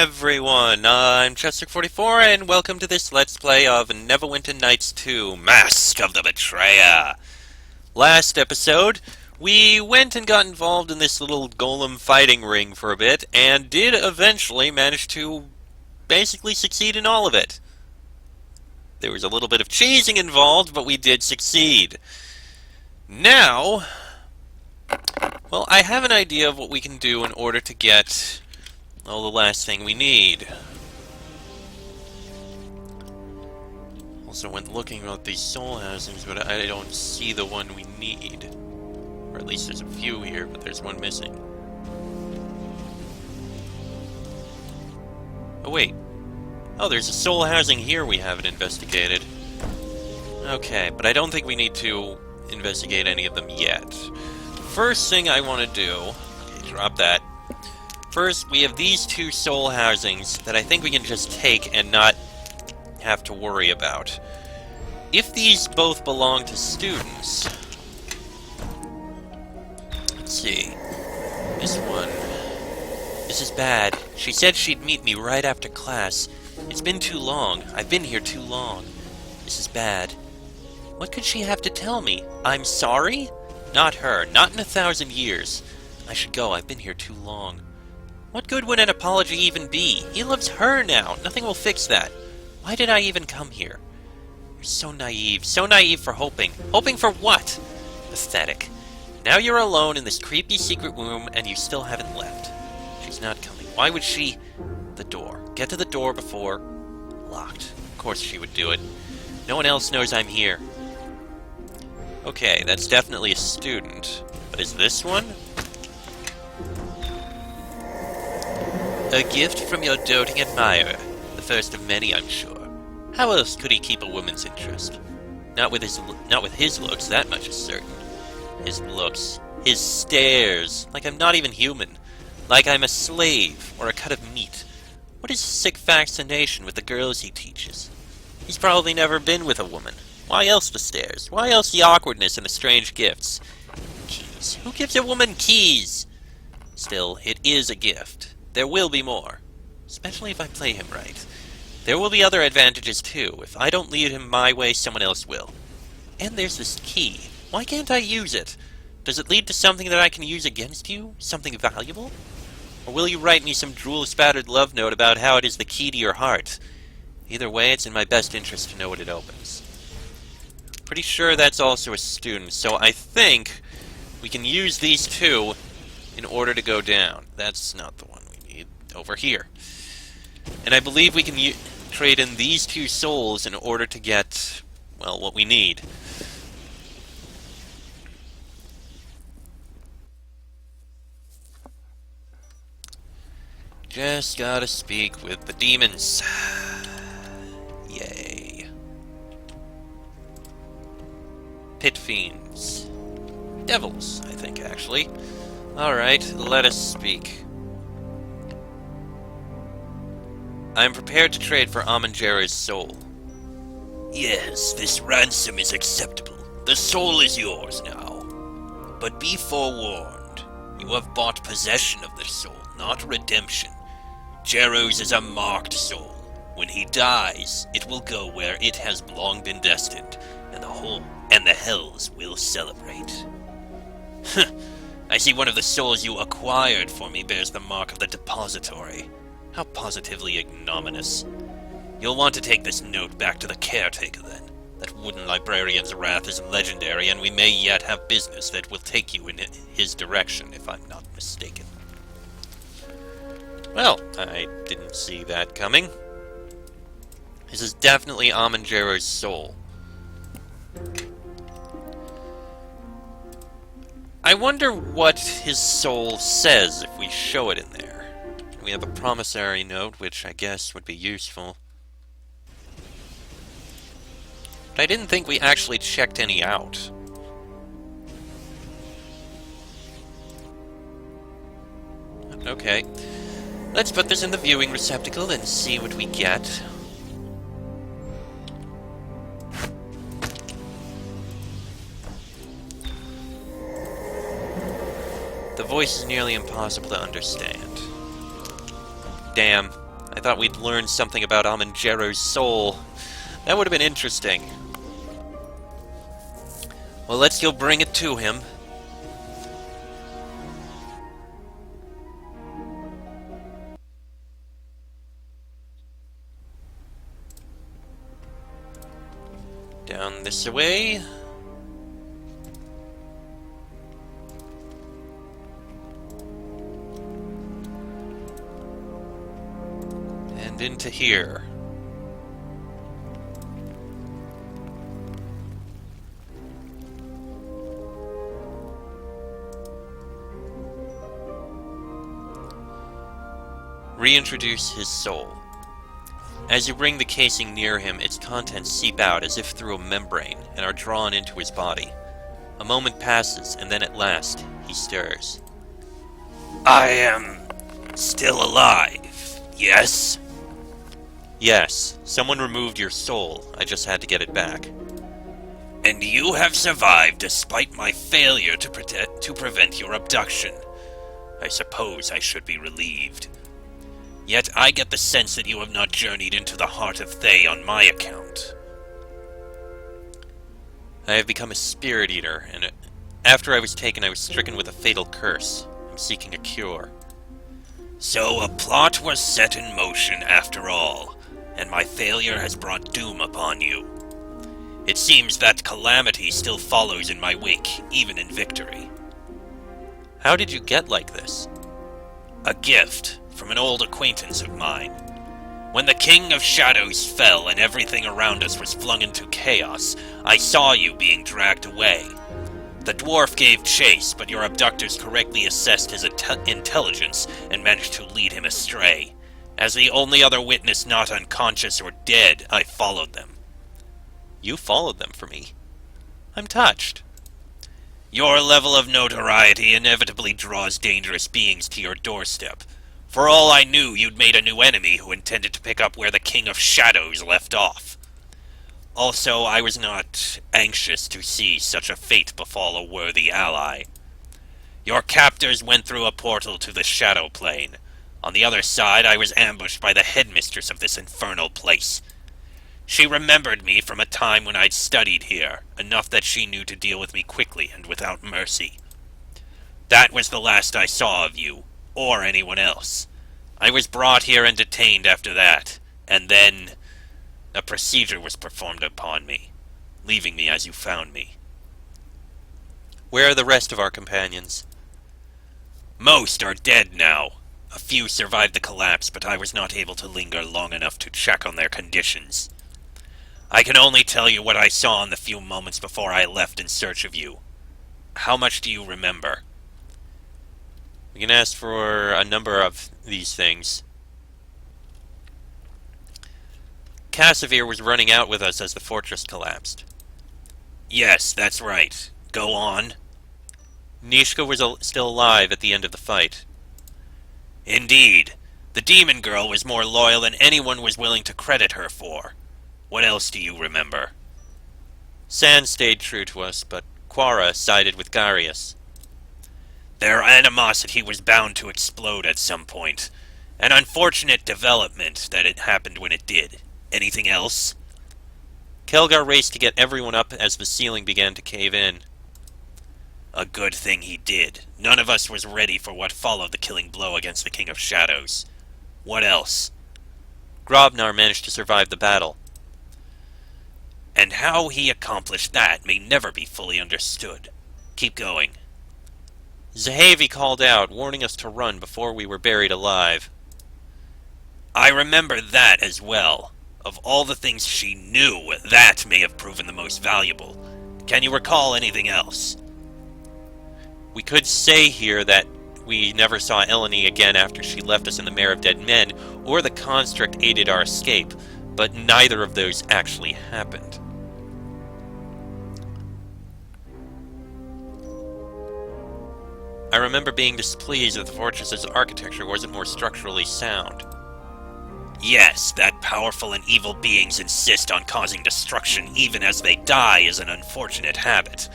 everyone, I'm Chester44, and welcome to this Let's Play of Neverwinter Nights 2, Mask of the Betrayer! Last episode, we went and got involved in this little golem fighting ring for a bit, and did eventually manage to basically succeed in all of it. There was a little bit of cheesing involved, but we did succeed. Now, well, I have an idea of what we can do in order to get... well, the last thing we need. Also went looking at these soul housings, but I don't see the one we need. Or at least there's a few here, but there's one missing. Oh wait. Oh, there's a soul housing here we haven't investigated. Okay, but I don't think we need to investigate any of them yet. First thing I want to do... okay, drop that. First, we have these two soul housings that I think we can just take and not have to worry about. If these both belong to students... let's see. This one... this is bad. She said she'd meet me right after class. It's been too long. I've been here too long. This is bad. What could she have to tell me? I'm sorry? Not her. Not in 1,000 years. I should go. I've been here too long. What good would an apology even be? He loves her now. Nothing will fix that. Why did I even come here? You're so naive. So naive for hoping. Hoping for what? Pathetic. Now you're alone in this creepy secret room and you still haven't left. She's not coming. Why would she... the door. Get to the door before... locked. Of course she would do it. No one else knows I'm here. Okay, that's definitely a student. But is this one? A gift from your doting admirer. The first of many, I'm sure. How else could he keep a woman's interest? Not with his looks, that much is certain. His looks. His stares. Like I'm not even human. Like I'm a slave, or a cut of meat. What is his sick fascination with the girls he teaches? He's probably never been with a woman. Why else the stares? Why else the awkwardness and the strange gifts? Keys. Who gives a woman keys? Still, it is a gift. There will be more. Especially if I play him right. There will be other advantages too. If I don't lead him my way, someone else will. And there's this key. Why can't I use it? Does it lead to something that I can use against you? Something valuable? Or will you write me some drool-spattered love note about how it is the key to your heart? Either way, it's in my best interest to know what it opens. Pretty sure that's also a student, so I think we can use these two in order to go down. That's not the one we need. Over here. And I believe we can trade in these two souls in order to get, well, what we need. Just gotta speak with the demons. Yay. Pit fiends. Devils, I think, actually. Alright, let us speak. I am prepared to trade for Amanjera's soul. Yes, this ransom is acceptable. The soul is yours now. But be forewarned. You have bought possession of the soul, not redemption. Jero's is a marked soul. When he dies, it will go where it has long been destined, and the hells will celebrate. I see one of the souls you acquired for me bears the mark of the depository. How positively ignominious. You'll want to take this note back to the caretaker, then. That wooden librarian's wrath is legendary, and we may yet have business that will take you in his direction, if I'm not mistaken. Well, I didn't see that coming. This is definitely Amanjero's soul. I wonder what his soul says if we show it in there. We have a promissory note, which I guess would be useful. But I didn't think we actually checked any out. Okay. Let's put this in the viewing receptacle and see what we get. The voice is nearly impossible to understand. Damn. I thought we'd learn something about Amanjero's soul. That would have been interesting. Well, let's go bring it to him. Down this way. And into here. Reintroduce his soul. As you bring the casing near him, its contents seep out as if through a membrane and are drawn into his body. A moment passes, and then at last, he stirs. I am still alive, yes? Yes, someone removed your soul. I just had to get it back. And you have survived despite my failure to prevent your abduction. I suppose I should be relieved. Yet I get the sense that you have not journeyed into the heart of Thay on my account. I have become a spirit eater, and after I was taken I was stricken with a fatal curse. I'm seeking a cure. So a plot was set in motion after all, and my failure has brought doom upon you. It seems that calamity still follows in my wake, even in victory. How did you get like this? A gift from an old acquaintance of mine. When the King of Shadows fell and everything around us was flung into chaos, I saw you being dragged away. The dwarf gave chase, but your abductors correctly assessed his intelligence and managed to lead him astray. As the only other witness not unconscious or dead, I followed them. You followed them for me? I'm touched. Your level of notoriety inevitably draws dangerous beings to your doorstep. For all I knew, you'd made a new enemy who intended to pick up where the King of Shadows left off. Also, I was not anxious to see such a fate befall a worthy ally. Your captors went through a portal to the Shadow Plane. On the other side, I was ambushed by the headmistress of this infernal place. She remembered me from a time when I'd studied here, enough that she knew to deal with me quickly and without mercy. That was the last I saw of you, or anyone else. I was brought here and detained after that, and then a procedure was performed upon me, leaving me as you found me. Where are the rest of our companions? Most are dead now. A few survived the collapse, but I was not able to linger long enough to check on their conditions. I can only tell you what I saw in the few moments before I left in search of you. How much do you remember? We can ask for a number of these things. Cassavir was running out with us as the fortress collapsed. Yes, that's right. Go on. Nishka was still alive at the end of the fight. Indeed. The demon girl was more loyal than anyone was willing to credit her for. What else do you remember? Sand stayed true to us, but Quara sided with Garius. Their animosity was bound to explode at some point. An unfortunate development that it happened when it did. Anything else? Kelgar raced to get everyone up as the ceiling began to cave in. A good thing he did. None of us was ready for what followed the killing blow against the King of Shadows. What else? Grobnar managed to survive the battle. And how he accomplished that may never be fully understood. Keep going. Zahavi called out, warning us to run before we were buried alive. I remember that as well. Of all the things she knew, that may have proven the most valuable. Can you recall anything else? We could say here that we never saw Eleni again after she left us in the Mare of Dead Men, or the Construct aided our escape, but neither of those actually happened. I remember being displeased that the fortress's architecture wasn't more structurally sound. Yes, that powerful and evil beings insist on causing destruction even as they die is an unfortunate habit.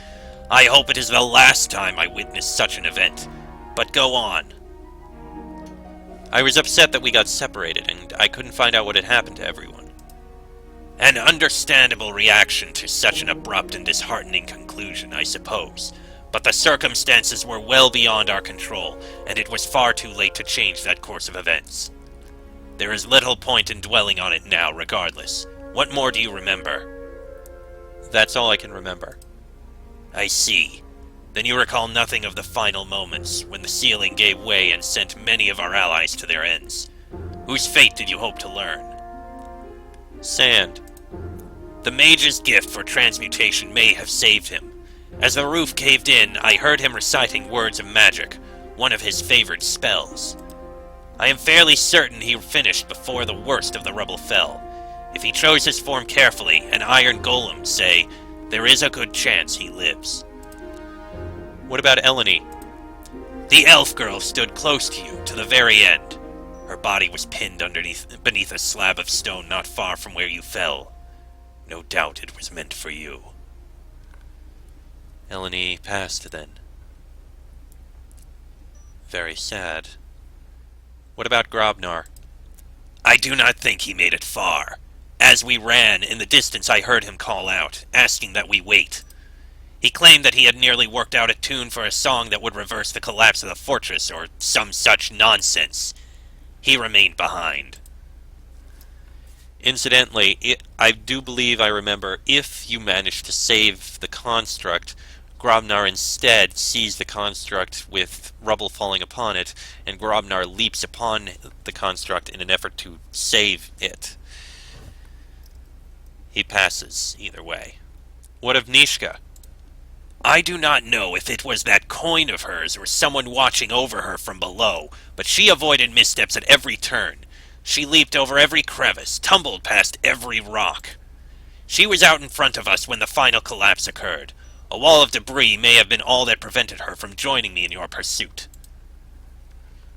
I hope it is the last time I witness such an event. But go on. I was upset that we got separated, and I couldn't find out what had happened to everyone. An understandable reaction to such an abrupt and disheartening conclusion, I suppose. But the circumstances were well beyond our control, and it was far too late to change that course of events. There is little point in dwelling on it now, regardless. What more do you remember? That's all I can remember. I see. Then you recall nothing of the final moments, when the ceiling gave way and sent many of our allies to their ends. Whose fate did you hope to learn? Sand. The mage's gift for transmutation may have saved him. As the roof caved in, I heard him reciting words of magic, one of his favored spells. I am fairly certain he finished before the worst of the rubble fell. If he chose his form carefully, an iron golem, say, there is a good chance he lives. What about Eleni? The elf girl stood close to you, to the very end. Her body was pinned beneath a slab of stone not far from where you fell. No doubt it was meant for you. Eleni passed then. Very sad. What about Grobnar? I do not think he made it far. As we ran, in the distance I heard him call out, asking that we wait. He claimed that he had nearly worked out a tune for a song that would reverse the collapse of the fortress, or some such nonsense. He remained behind. Incidentally, I do believe I remember, if you manage to save the construct, Grobnar instead sees the construct with rubble falling upon it, and Grobnar leaps upon the construct in an effort to save it. He passes, either way. What of Nishka? I do not know if it was that coin of hers or someone watching over her from below, but she avoided missteps at every turn. She leaped over every crevice, tumbled past every rock. She was out in front of us when the final collapse occurred. A wall of debris may have been all that prevented her from joining me in your pursuit.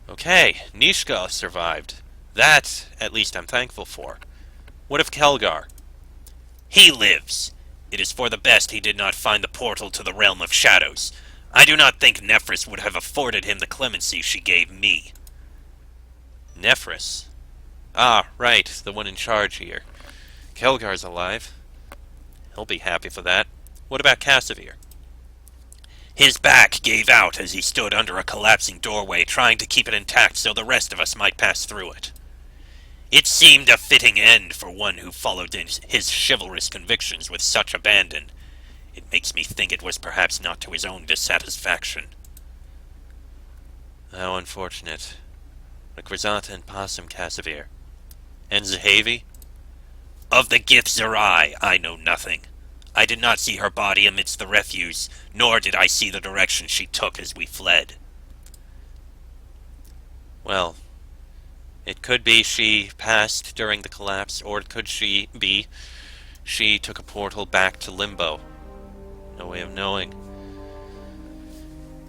Okay, Nishka survived. That, at least, I'm thankful for. What of Kelgar? He lives. It is for the best he did not find the portal to the realm of shadows. I do not think Nephris would have afforded him the clemency she gave me. Nephris? Ah, right, the one in charge here. Kelgar's alive. He'll be happy for that. What about Cassavir? His back gave out as he stood under a collapsing doorway, trying to keep it intact so the rest of us might pass through it. It seemed a fitting end for one who followed his chivalrous convictions with such abandon. It makes me think it was perhaps not to his own dissatisfaction. How unfortunate. Requisata and Possum, Cassavir. And Zahavi? Of the Gith Zerai, I know nothing. I did not see her body amidst the refuse, nor did I see the direction she took as we fled. Well, it could be she passed during the collapse, or it could be she took a portal back to Limbo. No way of knowing.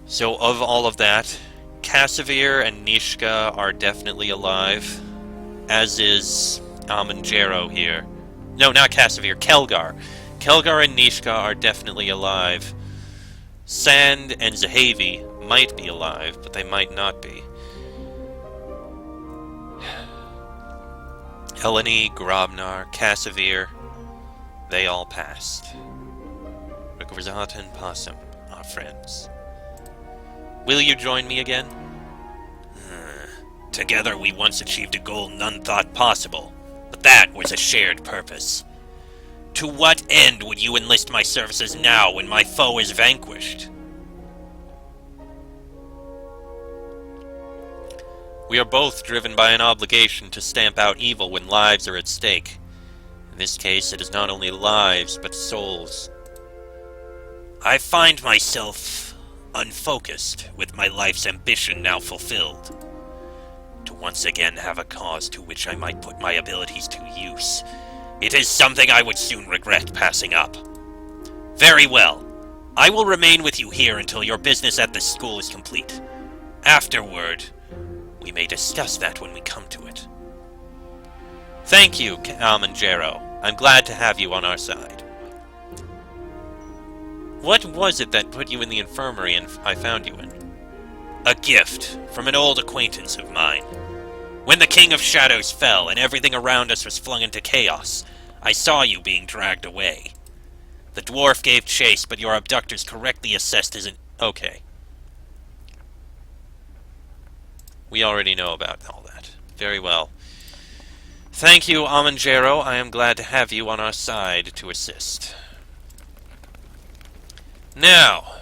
So of all of that, Cassavir and Nishka are definitely alive, as is Amanjaro here. No, not Cassavir, Kelgar. Kelgar and Nishka are definitely alive. Sand and Zahavi might be alive, but they might not be. Eleni, Grobnar, Cassavir, they all passed. Requisata and Possum are friends. Will you join me again? Together we once achieved a goal none thought possible, but that was a shared purpose. To what end would you enlist my services now when my foe is vanquished? We are both driven by an obligation to stamp out evil when lives are at stake. In this case, it is not only lives, but souls. I find myself unfocused with my life's ambition now fulfilled. To once again have a cause to which I might put my abilities to use. It is something I would soon regret passing up. Very well. I will remain with you here until your business at this school is complete. Afterward, we may discuss that when we come to it. Thank you, Amanjaro. I'm glad to have you on our side. What was it that put you in the infirmary and I found you in? A gift from an old acquaintance of mine. When the King of Shadows fell and everything around us was flung into chaos, I saw you being dragged away. The dwarf gave chase, but your abductors correctly assessed his... Okay. We already know about all that. Very well. Thank you, Amanjero. I am glad to have you on our side to assist. Now,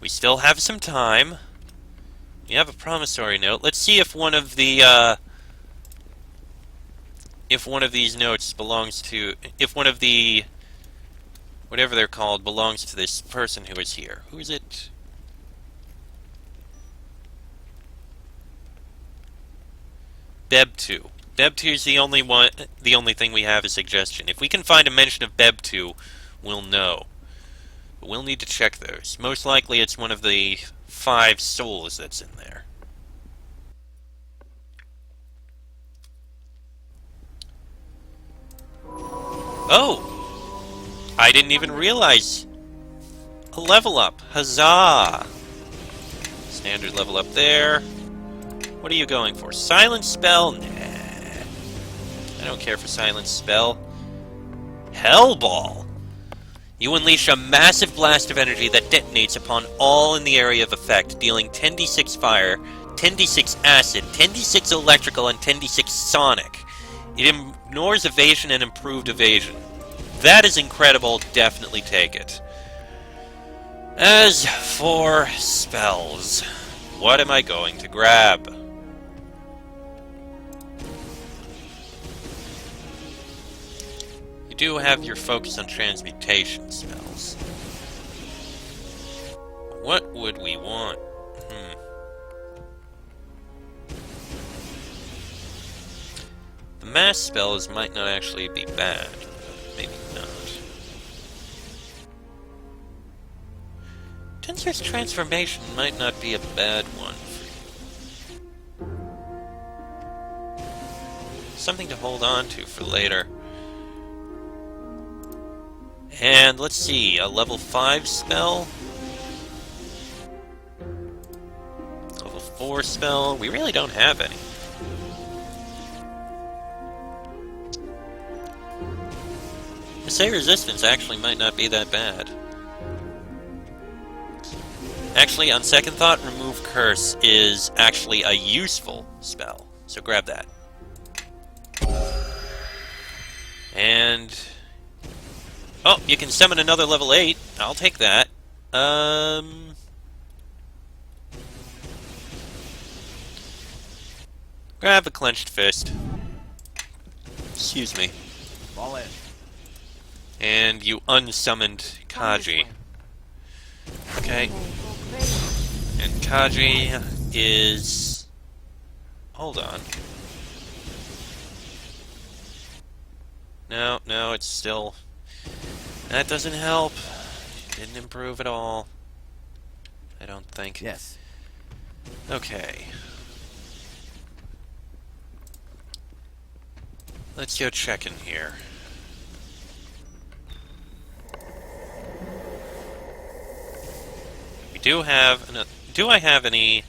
we still have some time. We have a promissory note. Let's see if one of the, if one of these notes belongs to... If one of the... Whatever they're called belongs to this person who is here. Who is it? Beb2. Beb2 is the only thing we have as suggestion. If we can find a mention of Beb2, we'll know. But we'll need to check those. Most likely it's one of the 5 souls that's in there. Oh! I didn't even realize. A level up. Huzzah! Standard level up there. What are you going for? Silent spell? Nah. I don't care for silent spell. Hellball! You unleash a massive blast of energy that detonates upon all in the area of effect, dealing 10d6 fire, 10d6 acid, 10d6 electrical, and 10d6 sonic. It ignores evasion and improved evasion. That is incredible. Definitely take it. As for spells, what am I going to grab? You do have your focus on transmutation spells. What would we want? The mass spells might not actually be bad. Maybe not. Tensor's transformation might not be a bad one for you. Something to hold on to for later. And let's see, a level 5 spell. Level 4 spell. We really don't have any. Say resistance actually might not be that bad. Actually, on second thought, remove curse is actually a useful spell. So grab that. And... oh, you can summon another level 8. I'll take that. Grab the clenched fist. Excuse me. Fall in. And you unsummoned Kaji. Okay. And Kaji is... hold on. No, it's still... that doesn't help. Didn't improve at all. I don't think. Yes. Okay. Let's go check in here. We do have... do I have any...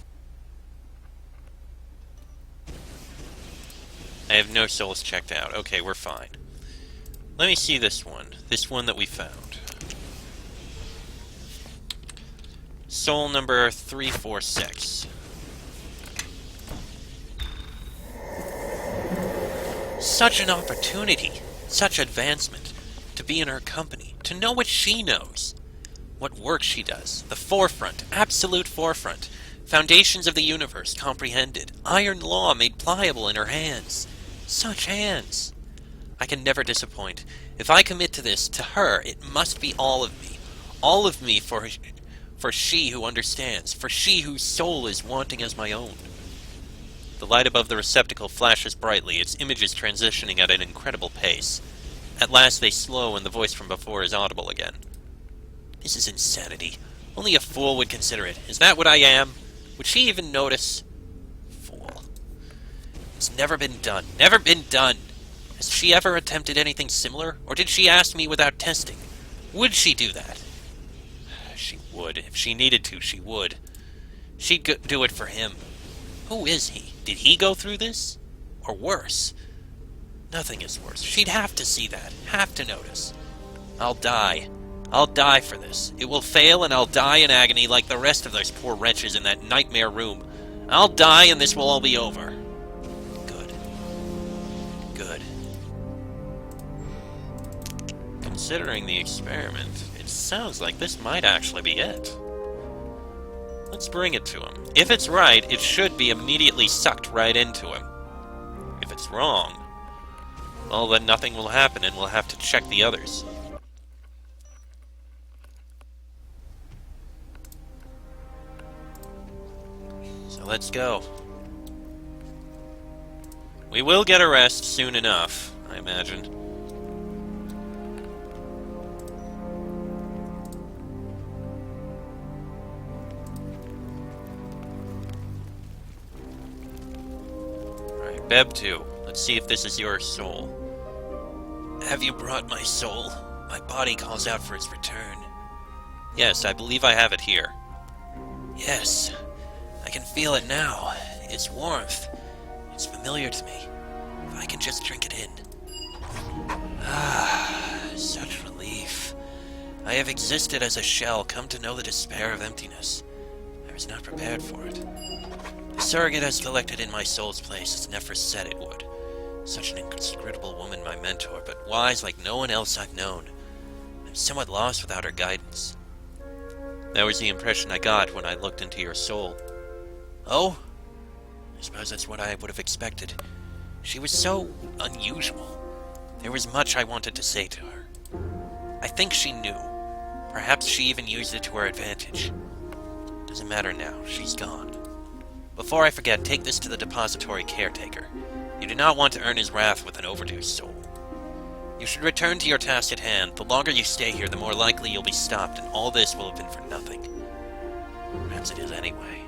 I have no souls checked out. Okay, we're fine. Let me see this one. This one that we found. Soul number 346. Such an opportunity, such advancement, to be in her company, to know what she knows, what work she does, the forefront, absolute forefront, foundations of the universe comprehended, iron law made pliable in her hands. Such hands! I can never disappoint. If I commit to this, to her, it must be all of me for she who understands, for she whose soul is wanting as my own. The light above the receptacle flashes brightly, its images transitioning at an incredible pace. At last they slow and the voice from before is audible again. This is insanity. Only a fool would consider it. Is that what I am? Would she even notice? Fool. It's never been done. Never been done! Has she ever attempted anything similar? Or did she ask me without testing? Would she do that? She would. If she needed to, she would. She'd do it for him. Who is he? Did he go through this? Or worse? Nothing is worse. She'd have to see that. Have to notice. I'll die. I'll die for this. It will fail and I'll die in agony like the rest of those poor wretches in that nightmare room. I'll die and this will all be over. Good. Good. Considering the experiment, it sounds like this might actually be it. Let's bring it to him. If it's right, it should be immediately sucked right into him. If it's wrong, well, then nothing will happen and we'll have to check the others. So let's go. We will get a rest soon enough, I imagine. Beb 2. Let's see if this is your soul. Have you brought my soul? My body calls out for its return. Yes, I believe I have it here. Yes, I can feel it now. Its warmth. It's familiar to me. If I can just drink it in. Ah, such relief. I have existed as a shell, come to know the despair of emptiness. I was not prepared for it. The surrogate has collected in my soul's place, as Nephris said it would. Such an inscrutable woman, my mentor, but wise like no one else I've known. I'm somewhat lost without her guidance. That was the impression I got when I looked into your soul. Oh? I suppose that's what I would have expected. She was so unusual. There was much I wanted to say to her. I think she knew. Perhaps she even used it to her advantage. Doesn't matter now, she's gone. Before I forget, take this to the depository caretaker. You do not want to earn his wrath with an overdue soul. You should return to your task at hand. The longer you stay here, the more likely you'll be stopped, and all this will have been for nothing. Perhaps it is anyway.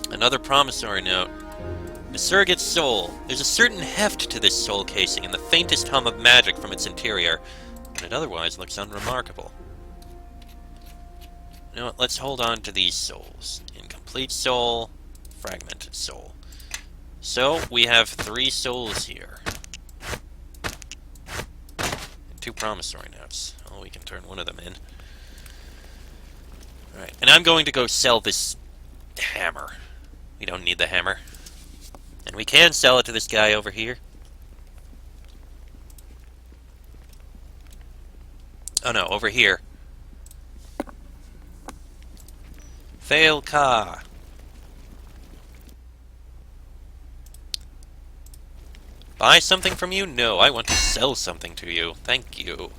Another promissory note. The surrogate's soul. There's a certain heft to this soul casing, and the faintest hum of magic from its interior, but it otherwise looks unremarkable. You know what, let's hold on to these souls. Incomplete soul, fragmented soul. So, we have 3 souls here. And 2 promissory notes. Oh, we can turn one of them in. Alright, and I'm going to go sell this hammer. We don't need the hammer. And we can sell it to this guy over here. Oh no, over here. Fail car. Buy something from you? No, I want to sell something to you. Thank you.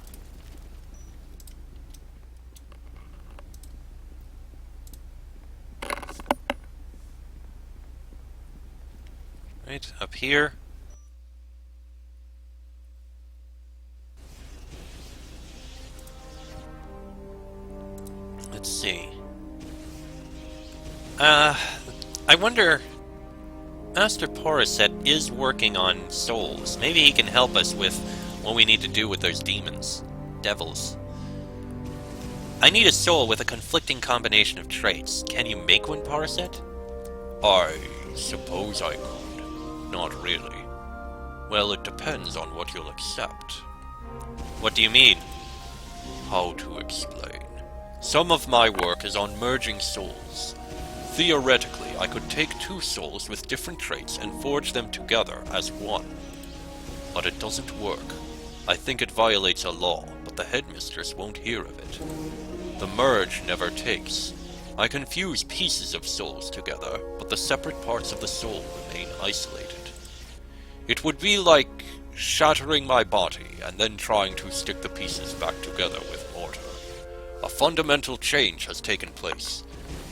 Right, up here. Let's see. I wonder... Master Porriset is working on souls. Maybe he can help us with what we need to do with those demons. Devils. I need a soul with a conflicting combination of traits. Can you make one, Porriset? I suppose I could. Not really. Well, it depends on what you'll accept. What do you mean? How to explain? Some of my work is on merging souls. Theoretically, I could take 2 souls with different traits and forge them together as one. But it doesn't work. I think it violates a law, but the headmistress won't hear of it. The merge never takes. I can fuse pieces of souls together, but the separate parts of the soul remain isolated. It would be like shattering my body and then trying to stick the pieces back together with mortar. A fundamental change has taken place.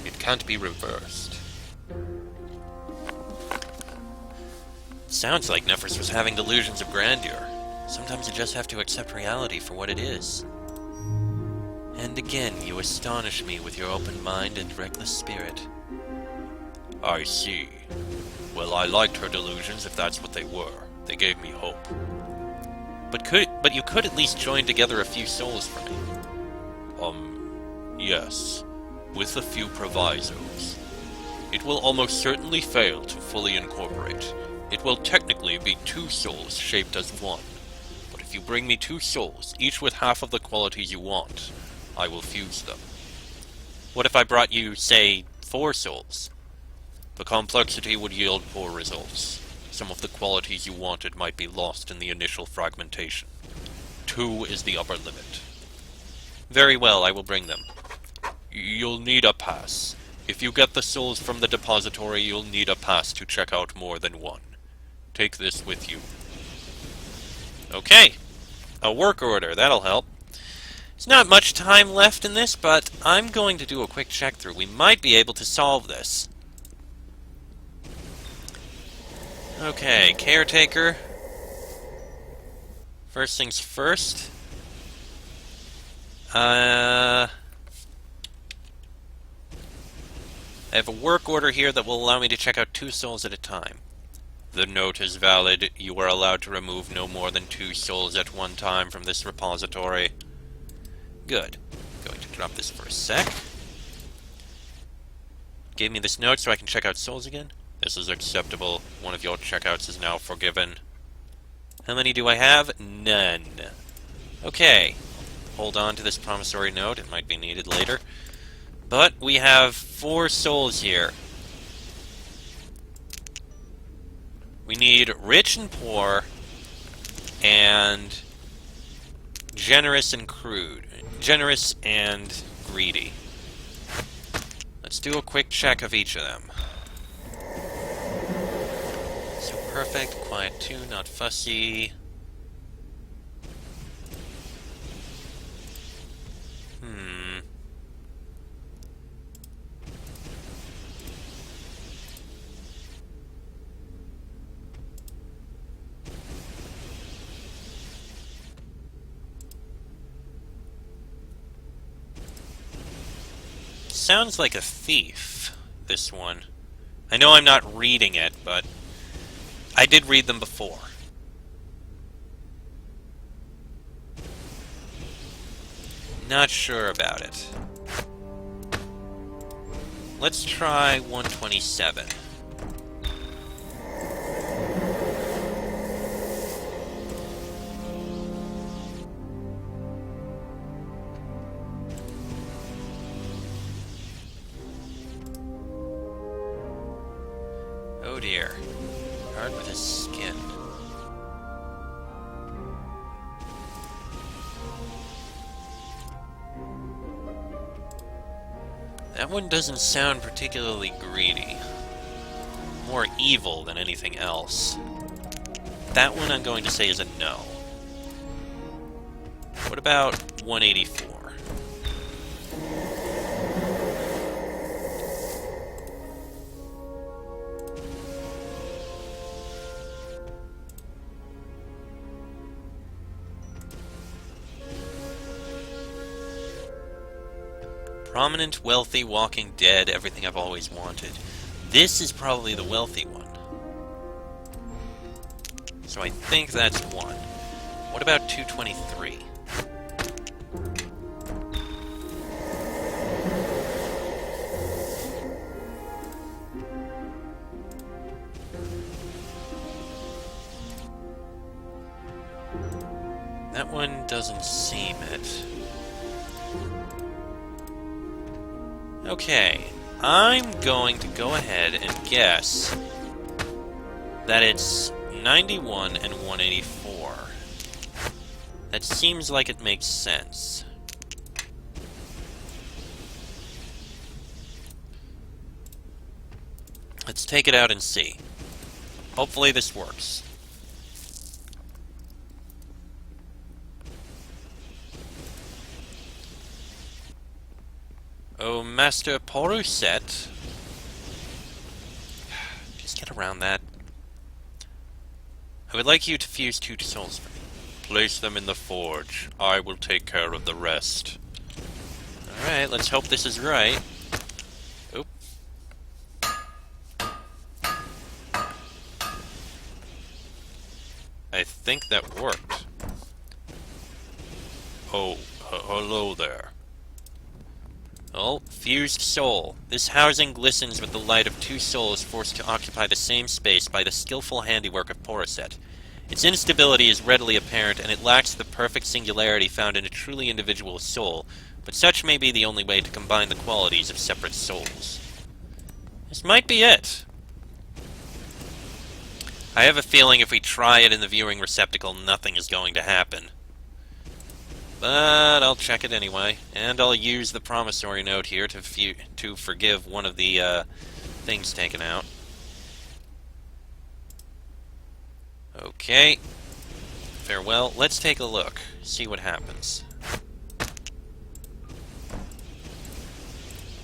It can't be reversed. Sounds like Nephris was having delusions of grandeur. Sometimes you just have to accept reality for what it is. And again, you astonish me with your open mind and reckless spirit. I see. Well, I liked her delusions if that's what they were. They gave me hope. But you could at least join together a few souls for me. Yes. With a few provisos. It will almost certainly fail to fully incorporate. It will technically be 2 souls shaped as one. But if you bring me 2 souls, each with half of the qualities you want, I will fuse them. What if I brought you, say, 4 souls? The complexity would yield poor results. Some of the qualities you wanted might be lost in the initial fragmentation. 2 is the upper limit. Very well, I will bring them. You'll need a pass. If you get the souls from the depository, you'll need a pass to check out more than one. Take this with you. Okay. A work order, that'll help. There's not much time left in this, but I'm going to do a quick check through. We might be able to solve this. Okay, caretaker. First things first. I have a work order here that will allow me to check out 2 souls at a time. The note is valid. You are allowed to remove no more than 2 souls at one time from this repository. Good. Going to drop this for a sec. Gave me this note so I can check out souls again. This is acceptable. One of your checkouts is now forgiven. How many do I have? None. Okay. Hold on to this promissory note. It might be needed later. But we have 4 souls here. We need rich and poor, and generous and crude. Generous and greedy. Let's do a quick check of each of them. So perfect, quiet 2, not fussy. Sounds like a thief, this one. I know I'm not reading it, but I did read them before. Not sure about it. Let's try 127. Oh dear. Hard with his skin. That one doesn't sound particularly greedy. More evil than anything else. That one I'm going to say is a no. What about 184? Prominent, wealthy, walking dead, everything I've always wanted. This is probably the wealthy one. So I think that's 1. What about 223? That one doesn't seem it. Okay, I'm going to go ahead and guess that it's 91 and 184. That seems like it makes sense. Let's take it out and see. Hopefully this works. Oh, Master Poruset. Just get around that. I would like you to fuse 2 souls for me. Place them in the forge. I will take care of the rest. Alright, let's hope this is right. Oop. I think that worked. Oh, hello there. Oh, fused soul. This housing glistens with the light of two souls forced to occupy the same space by the skillful handiwork of Poroset. Its instability is readily apparent, and it lacks the perfect singularity found in a truly individual soul, but such may be the only way to combine the qualities of separate souls. This might be it. I have a feeling if we try it in the viewing receptacle, nothing is going to happen. But I'll check it anyway, and I'll use the promissory note here to forgive one of the things taken out. Okay. Farewell. Let's take a look. See what happens.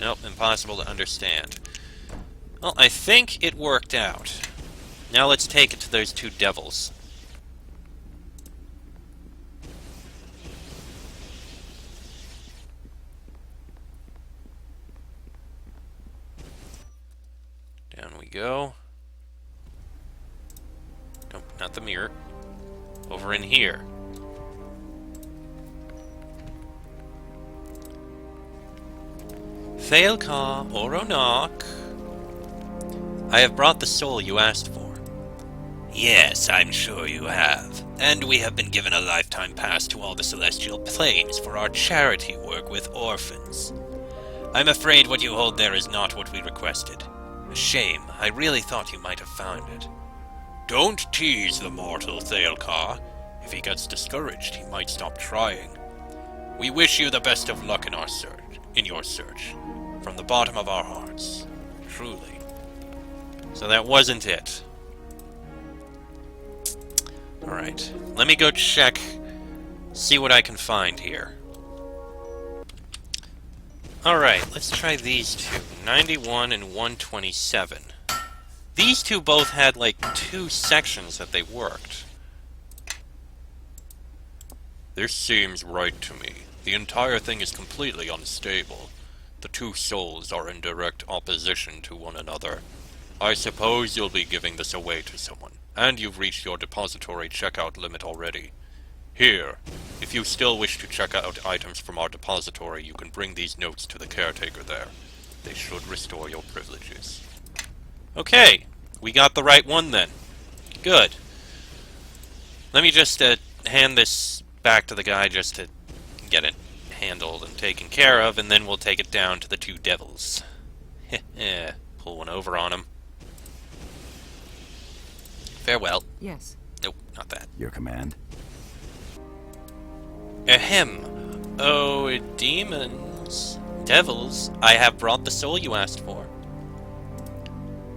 Nope, impossible to understand. Well, I think it worked out. Now let's take it to those two devils. Down we go. Nope, not the mirror. Over in here. Thailka Oronok. I have brought the soul you asked for. Yes, I'm sure you have. And we have been given a lifetime pass to all the celestial planes for our charity work with orphans. I'm afraid what you hold there is not what we requested. A shame. I really thought you might have found it. Don't tease the mortal Thailka. If he gets discouraged, he might stop trying. We wish you the best of luck in your search. From the bottom of our hearts. Truly. So that wasn't it. Alright. Let me go check, see what I can find here. Alright, let's try these two. 91 and 127. These two both had, like, two sections that they worked. This seems right to me. The entire thing is completely unstable. The two souls are in direct opposition to one another. I suppose you'll be giving this away to someone, and you've reached your depository checkout limit already. Here, if you still wish to check out items from our depository, you can bring these notes to the caretaker there. They should restore your privileges. Okay, we got the right one then. Good. Let me just hand this back to the guy just to get it handled and taken care of, and then we'll take it down to the two devils. Heh, pull one over on him. Farewell. Yes. Nope, not that. Your command? Ahem. Oh, demons. Devils, I have brought the soul you asked for.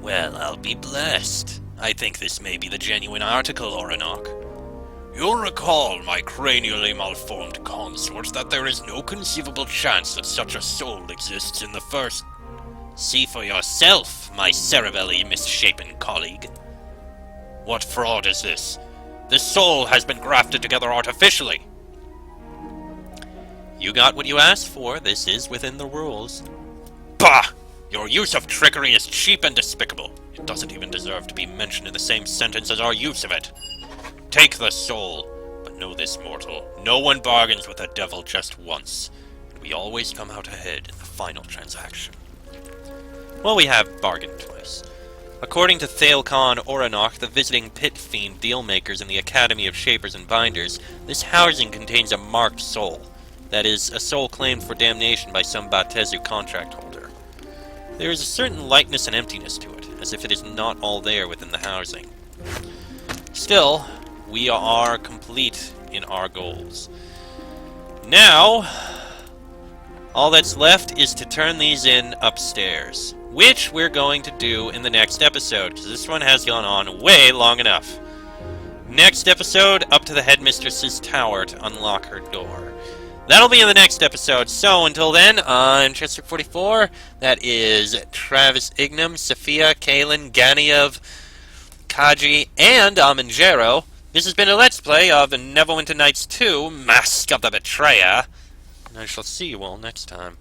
Well, I'll be blessed. I think this may be the genuine article, Oronok. You'll recall, my cranially malformed consort, that there is no conceivable chance that such a soul exists in the first... See for yourself, my cerebelly misshapen colleague. What fraud is this? This soul has been grafted together artificially. You got what you asked for. This is within the rules. Bah! Your use of trickery is cheap and despicable. It doesn't even deserve to be mentioned in the same sentence as our use of it. Take the soul, but know this, mortal. No one bargains with a devil just once, and we always come out ahead in the final transaction. Well, we have bargained twice. According to Thailka Oronok, the visiting pit fiend dealmakers in the Academy of Shapers and Binders, this housing contains a marked soul. That is, a soul claimed for damnation by some Batezu contract holder. There is a certain lightness and emptiness to it, as if it is not all there within the housing. Still, we are complete in our goals. Now, all that's left is to turn these in upstairs, which we're going to do in the next episode, because this one has gone on way long enough. Next episode, up to the headmistress's tower to unlock her door. That'll be in the next episode, so until then, I'm Chester44, that is Travis Ignam, Sophia, Kalen, Ganiev, Kaji, and Amanjero. This has been a Let's Play of Neverwinter Nights 2, Mask of the Betrayer, and I shall see you all next time.